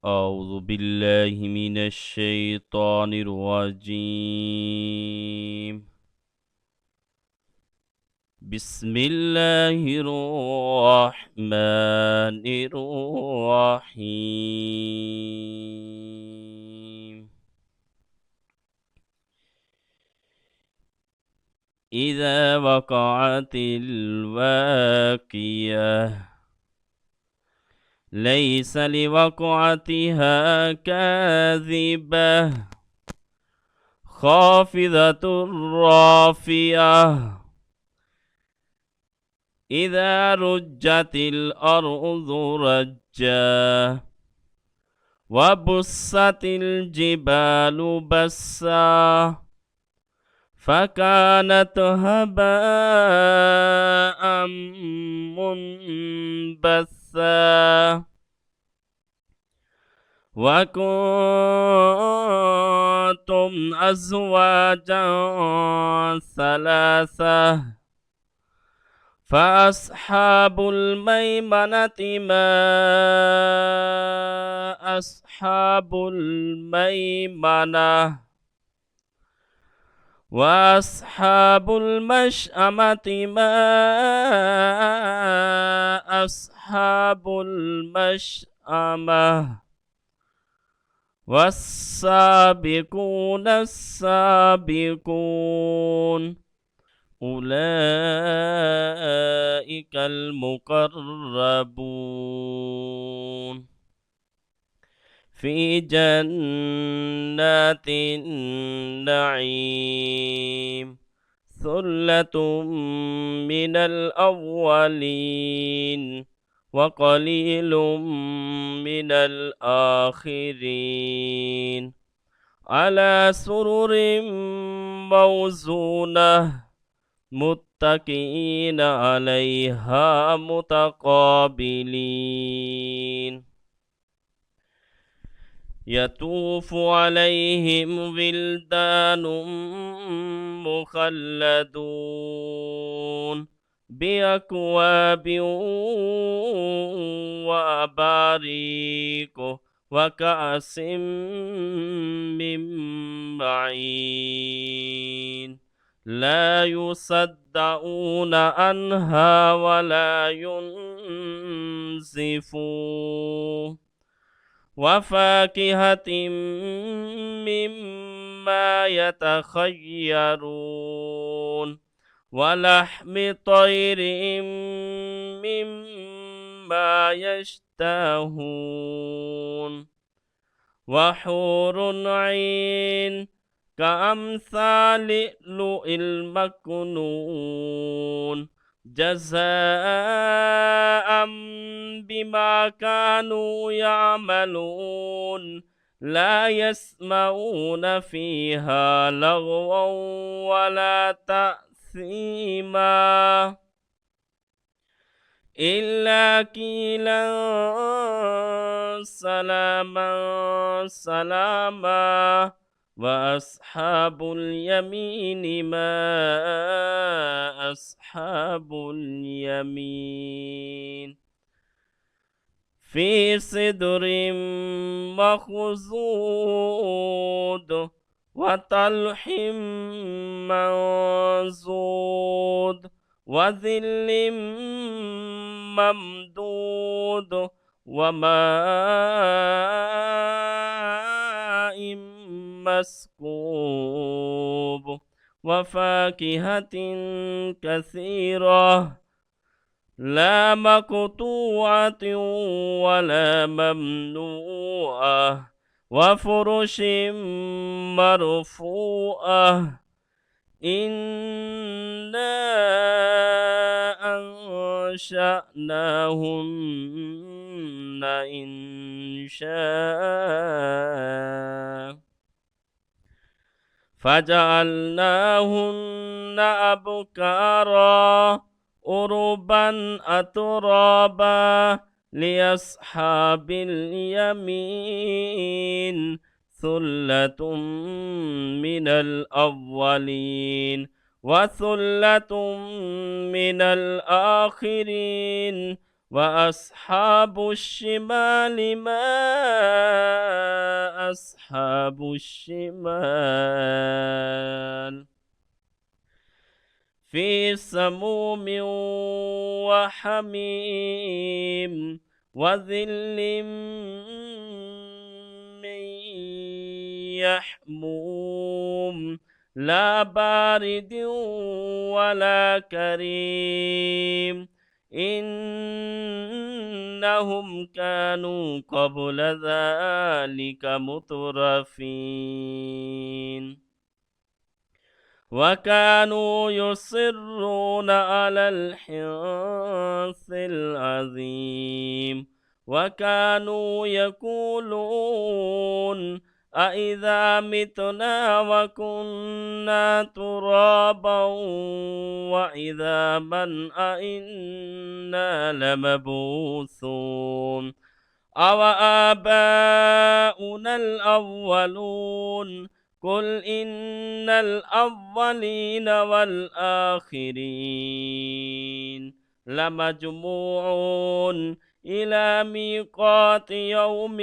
أعوذ بالله من الشيطان الرجيم. بسم الله الرحمن الرحيم. إذا وقعت الواقية ليس لوقعتها كاذبة خافضة رافعة إذا رجت الأرض رجا وبست الجبال بسا فكانت هباء منبثا وكنتم أزواجا ثلاثة فأصحاب الميمنة ما أصحاب الميمنة وأصحاب المشأمة ما أصحاب المشأمة والسابقون السابقون أولئك المقربون في جنات النعيم ثلة من الأولين وقليل من الآخرين على سرر موزونة متكئين عليها متقابلين يطوف عليهم ولدان مخلدون بأكواب وأباريق وكأس من معين لا يصدعون عنها ولا ينزفون وفاكهة مما يتخيرون ولحم طير مما يشتهون وحور عين كأمثال لؤلؤ المكنون جزاء بما كانوا يعملون لا يسمعون فيها لغوا ولا تأثيما إلا قيلا سلاما سلاما وأصحاب اليمين ما أصحاب اليمين في صدر مخضود وطلح منضود وظل ممدود وماء مسكوب وفاكهة كثيرة لا مقطوعة ولا ممنوعة وفرش مرفوعة إنا أنشأناهن إنشاء فجعلناهن أبكارا عربا أترابا لأصحاب اليمين ثلة من الأولين وثلة من الآخرين وأصحاب الشمال ما أصحاب الشمال في سموم وحميم وظل من يحموم لا بارد ولا كريم إنهم كانوا قبل ذلك مترفين وكانوا يصرون على الحنث العظيم وكانوا يقولون أإذا متنا وكنا ترابا وعظاما أإنا لمبعوثون أو آباؤنا الأولون قل إن الأولين والآخرين لمجموعون إلى ميقات يوم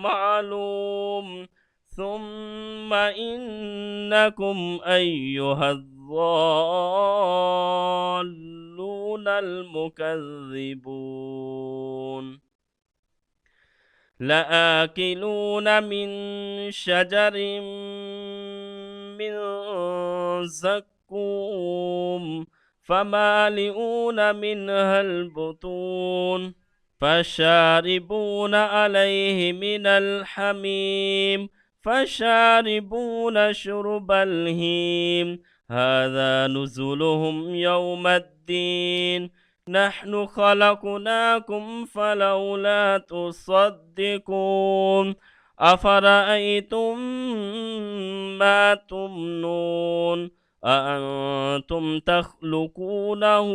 معلوم ثم إنكم أيها الضالون المكذبون لآكلون من شجر من زقوم فمالئون منها البطون فشاربون عليه من الحميم فشاربون شرب الهيم هذا نزلهم يوم الدين نحن خلقناكم فلولا تصدقون أفرأيتم ما تمنون أأنتم تخلقونه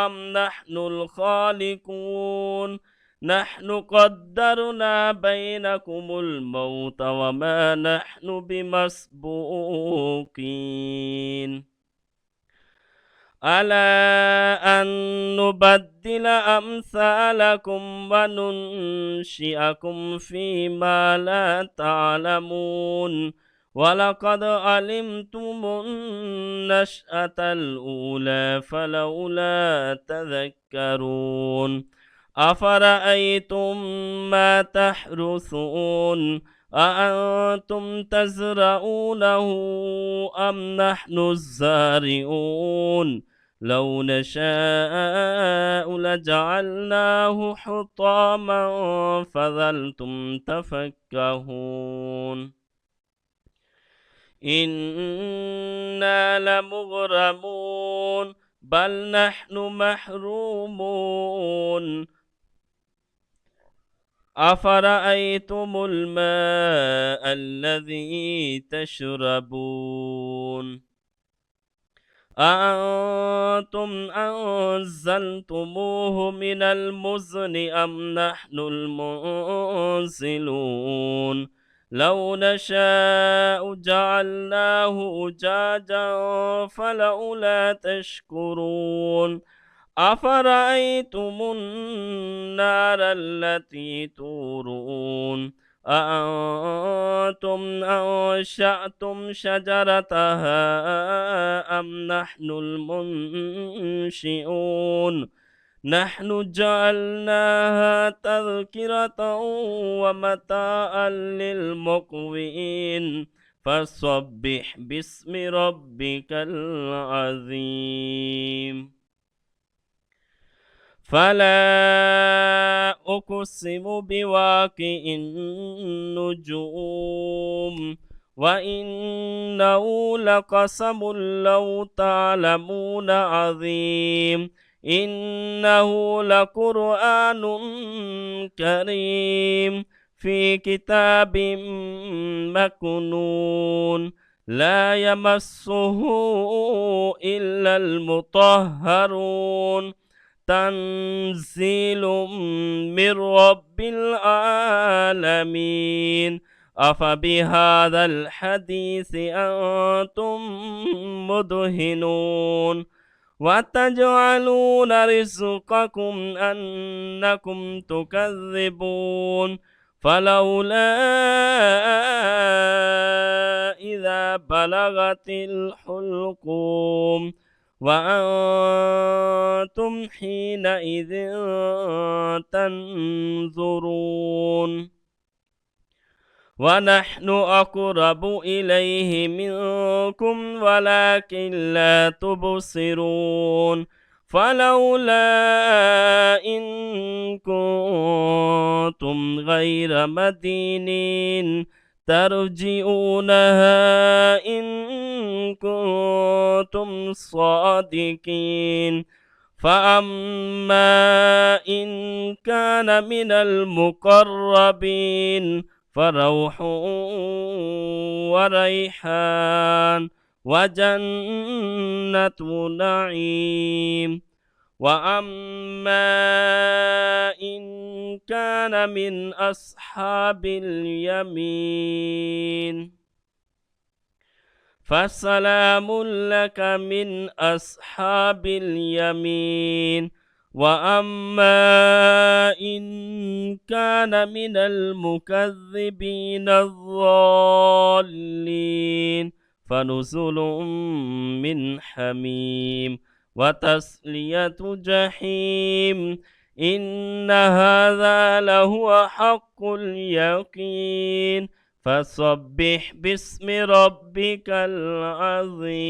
أم نحن الخالقون نحن قدرنا بينكم الموت وما نحن بمسبوقين ألا أن نبدل أمثالكم وننشئكم فيما لا تعلمون ولقد علمتم النشأة الأولى فلولا تذكرون أفرأيتم ما تحرثون أأنتم تزرعونه أم نحن الزارعون لو نشاء لجعلناه حطاما فظلتم تفكهون إنا لمغرمون بل نحن محرومون أفرأيتم الماء الذي تشربون أأنتم أنزلتموه من المزن أم نحن المنزلون لو نشاء جعلناه أجاجا فلولا تشكرون أفرأيتم النار التي تورون أأنتم أنشأتم شجرتها أم نحن المنشئون نحن جعلناها تذكرة ومتاعا للمقوين فسبح باسم ربك العظيم فلا أقسم بواقع النجوم وإنه لقسم لو تعلمون عظيم إنه لقرآن كريم في كتاب مكنون لا يمسه إلا المطهرون تنزيل من رب العالمين أفبهذا الحديث أنتم مدهنون وتجعلون رزقكم أنكم تكذبون فلولا إذا بلغت الحلقوم وأنتم حينئذ تنظرون ونحن أقرب إليه منكم ولكن لا تبصرون فلولا إن كنتم غير مدينين ترجعونها إن كنتم صادقين فأما إن كان من المقربين فروح وريحان وجنة نعيم وأما إن كان من أصحاب اليمين فسلام لك من أصحاب اليمين وأما إن كان من المكذبين الضالين فنزل من حميم وتسلية جحيم إن هذا لهو حق اليقين فسبح باسم ربك العظيم.